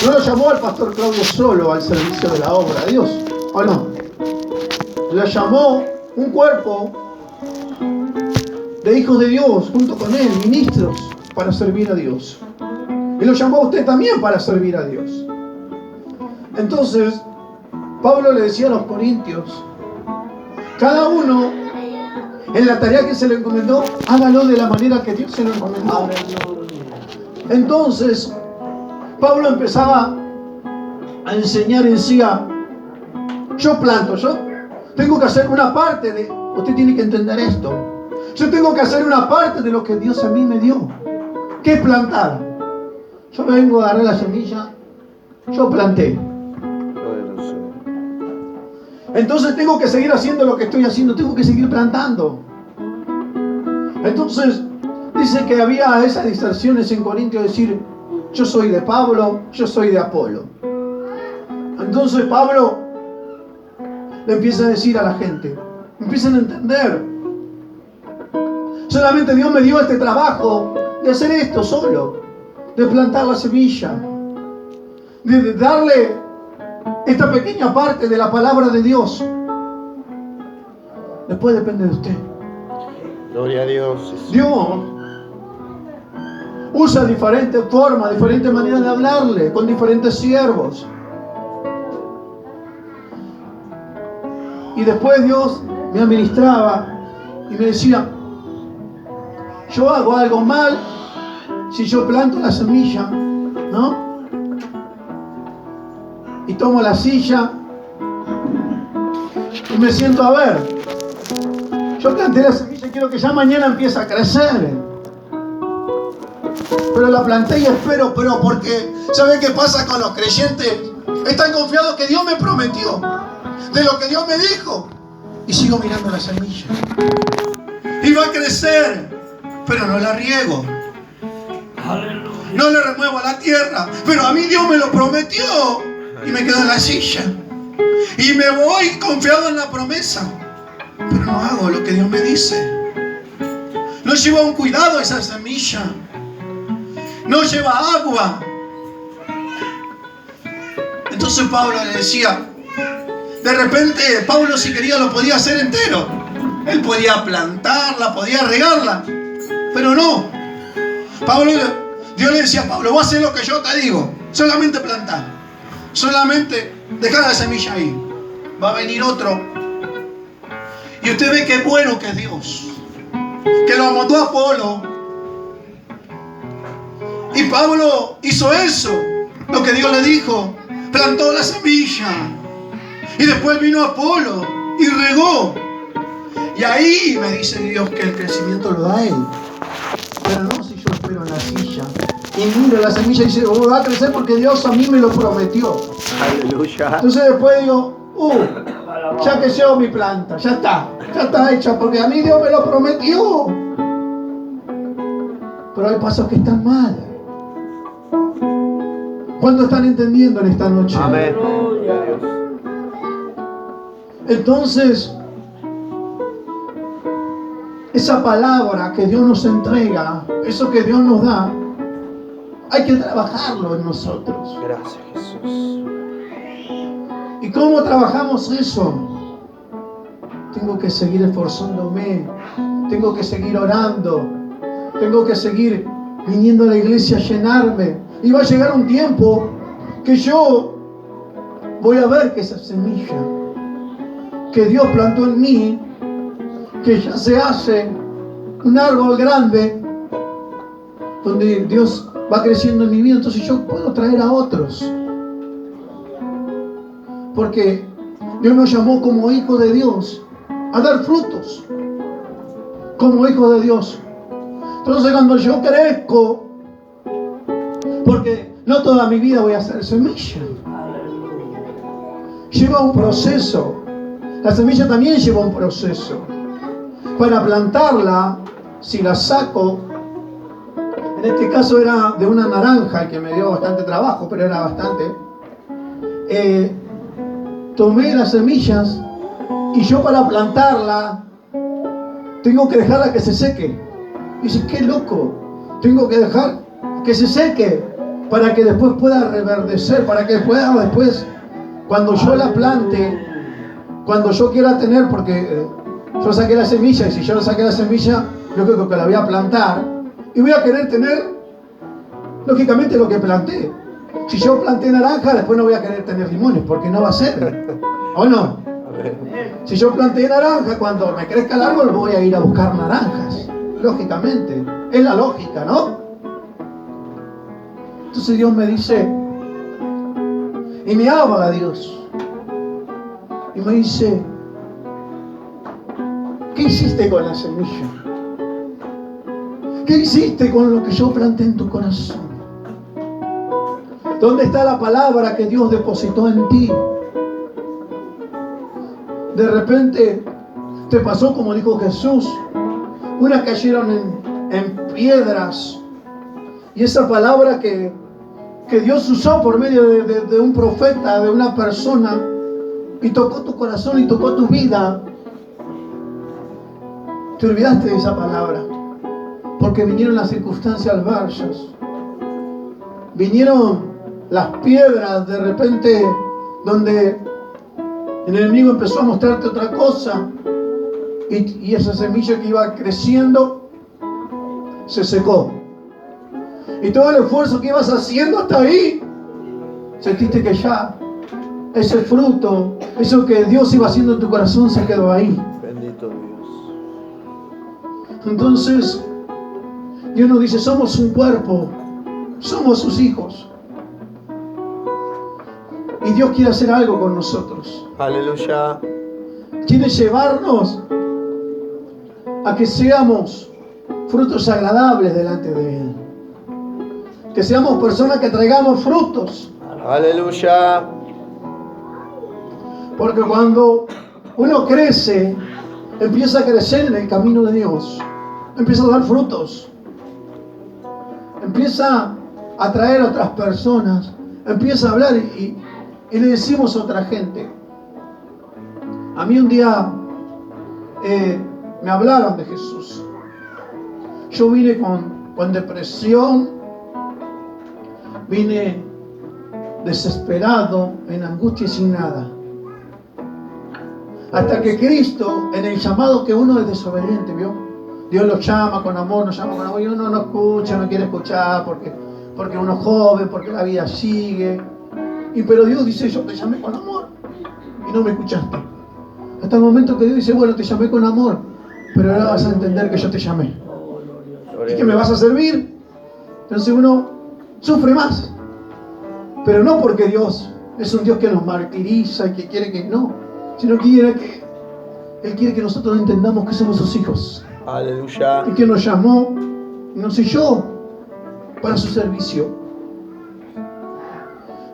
No lo llamó al pastor Claudio solo al servicio de la obra de Dios, ¿o no? Lo llamó un cuerpo de hijos de Dios junto con él, ministros, para servir a Dios. Y lo llamó a usted también para servir a Dios. Entonces, Pablo le decía a los corintios, cada uno en la tarea que se le encomendó, hágalo de la manera que Dios se lo encomendó. Entonces, Pablo empezaba a enseñar y decía, yo planto, yo tengo que hacer una parte de, usted tiene que entender esto, yo tengo que hacer una parte de lo que Dios a mí me dio. ¿Qué es plantar? Yo vengo a agarrar la semilla, yo planté. Entonces tengo que seguir haciendo lo que estoy haciendo, tengo que seguir plantando. Entonces dice que había esas distracciones en Corintios, decir, yo soy de Pablo, yo soy de Apolo. Entonces Pablo le empieza a decir a la gente, empiezan a entender, solamente Dios me dio este trabajo de hacer esto solo, de plantar la semilla, de darle esta pequeña parte de la palabra de Dios. Después depende de usted. Gloria a Dios. Dios usa diferentes formas, diferentes maneras de hablarle, con diferentes siervos. Y después Dios me administraba y me decía, yo hago algo mal si yo planto la semilla, ¿no? Y tomo la silla y me siento a ver. Yo planté la semilla y quiero que ya mañana empiece a crecer. Pero la planté y espero, pero porque, ¿sabe qué pasa con los creyentes? Están confiados que Dios me prometió, de lo que Dios me dijo. Y sigo mirando la semilla. Y va a crecer, pero no la riego. No le remuevo la tierra, pero a mí Dios me lo prometió. Y me quedo en la silla. Y me voy confiado en la promesa. Pero no hago lo que Dios me dice. No lleva un cuidado esa semilla. No lleva agua. Entonces Pablo le decía, de repente Pablo si quería lo podía hacer entero. Él podía plantarla, podía regarla. Pero no. Dios le decía a Pablo, vos haces lo que yo te digo. Solamente plantar. Solamente dejar la semilla ahí. Va a venir otro. Y usted ve qué bueno que es Dios. Que lo amó a Apolo. Y Pablo hizo eso. Lo que Dios le dijo. Plantó la semilla. Y después vino Apolo y regó. Y ahí me dice Dios que el crecimiento lo da Él. Pero no si yo espero en la silla. Y miro la semilla y dice, va a crecer porque Dios a mí me lo prometió. Aleluya. Entonces después digo, ya creció mi planta, ya está hecha porque a mí Dios me lo prometió. Pero hay pasos que están mal. ¿Cuánto están entendiendo en esta noche? Amén. Entonces, esa palabra que Dios nos entrega, eso que Dios nos da, hay que trabajarlo en nosotros. Gracias, Jesús. ¿Y cómo trabajamos eso? Tengo que seguir esforzándome, tengo que seguir orando, tengo que seguir viniendo a la iglesia a llenarme. Y va a llegar un tiempo que yo voy a ver que esa semilla que Dios plantó en mí, que ya se hace un árbol grande, donde Dios va creciendo en mi vida, entonces yo puedo traer a otros. Porque Dios nos llamó como hijos de Dios a dar frutos, como hijos de Dios. Entonces cuando yo crezco, porque no toda mi vida voy a ser semilla, lleva un proceso. La semilla también lleva un proceso. Para plantarla, si la saco, en este caso era de una naranja, que me dio bastante trabajo, pero era bastante. Tomé las semillas y yo para plantarla tengo que dejarla que se seque. Y dice, qué loco, tengo que dejar que se seque. para que después pueda reverdecer, para que pueda después, cuando yo la plante, cuando yo quiera tener, porque yo saqué la semilla, y si yo saqué la semilla, yo creo que la voy a plantar, y voy a querer tener, lógicamente, lo que planté. Si yo planté naranja, después no voy a querer tener limones, porque no va a ser, ¿o no? Si yo planté naranja, cuando me crezca el árbol, voy a ir a buscar naranjas, lógicamente, es la lógica, ¿no? Entonces Dios me dice, y me habla Dios, y me dice, ¿qué hiciste con la semilla? ¿Qué hiciste con lo que yo planté en tu corazón? ¿Dónde está la palabra que Dios depositó en ti? De repente te pasó como dijo Jesús, unas cayeron en piedras, y esa palabra que Dios usó por medio de un profeta, de una persona, y tocó tu corazón y tocó tu vida, te olvidaste de esa palabra, porque vinieron las circunstancias adversas, vinieron las piedras de repente, donde el enemigo empezó a mostrarte otra cosa, y esa semilla que iba creciendo se secó. Y todo el esfuerzo que ibas haciendo hasta ahí, sentiste que ya ese fruto, eso que Dios iba haciendo en tu corazón, se quedó ahí. Bendito Dios. Entonces Dios nos dice, somos un cuerpo, somos sus hijos, y Dios quiere hacer algo con nosotros. Aleluya. Quiere llevarnos a que seamos frutos agradables delante de Él, que seamos personas que traigamos frutos. Aleluya. Porque cuando uno crece, empieza a crecer en el camino de Dios, empieza a dar frutos, empieza a atraer a otras personas, empieza a hablar y le decimos a otra gente. A mí un día me hablaron de Jesús. Yo vine con depresión, vine desesperado, en angustia y sin nada. Hasta que Cristo, en el llamado, que uno es desobediente, ¿vio? Dios lo llama con amor, nos llama con amor, y uno no escucha, no quiere escuchar, porque uno es joven, porque la vida sigue. Pero Dios dice, yo te llamé con amor, y no me escuchaste. Hasta el momento que Dios dice, bueno, te llamé con amor, pero ahora vas a entender que yo te llamé. ¿Y que me vas a servir? Entonces uno sufre más. Pero no porque Dios es un Dios que nos martiriza y que quiere que no, sino que Él quiere que nosotros entendamos que somos sus hijos. Aleluya. Y que nos llamó, nos selló para su servicio.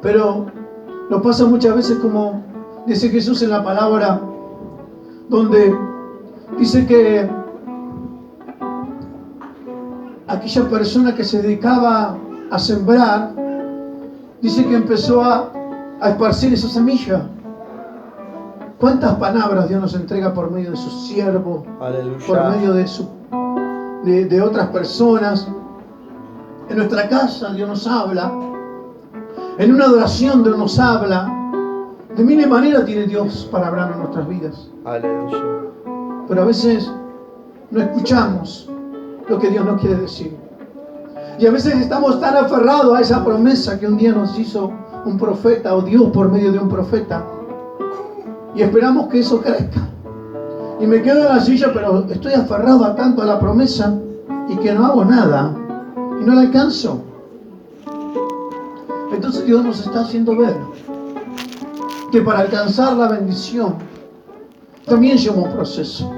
Pero nos pasa muchas veces como dice Jesús en la palabra, donde dice que aquella persona que se dedicaba a sembrar, dice que empezó a esparcir esa semilla. ¿Cuántas palabras Dios nos entrega por medio de su siervo? Aleluya. Por medio de otras personas. En nuestra casa Dios nos habla. En una adoración Dios nos habla. De mil maneras tiene Dios para hablar en nuestras vidas. Aleluya. Pero a veces no escuchamos lo que Dios nos quiere decir. Y a veces estamos tan aferrados a esa promesa que un día nos hizo un profeta, o Dios por medio de un profeta, y esperamos que eso crezca. Y me quedo en la silla, pero estoy aferrado a tanto a la promesa y que no hago nada y no la alcanzo. Entonces Dios nos está haciendo ver que para alcanzar la bendición también lleva un proceso.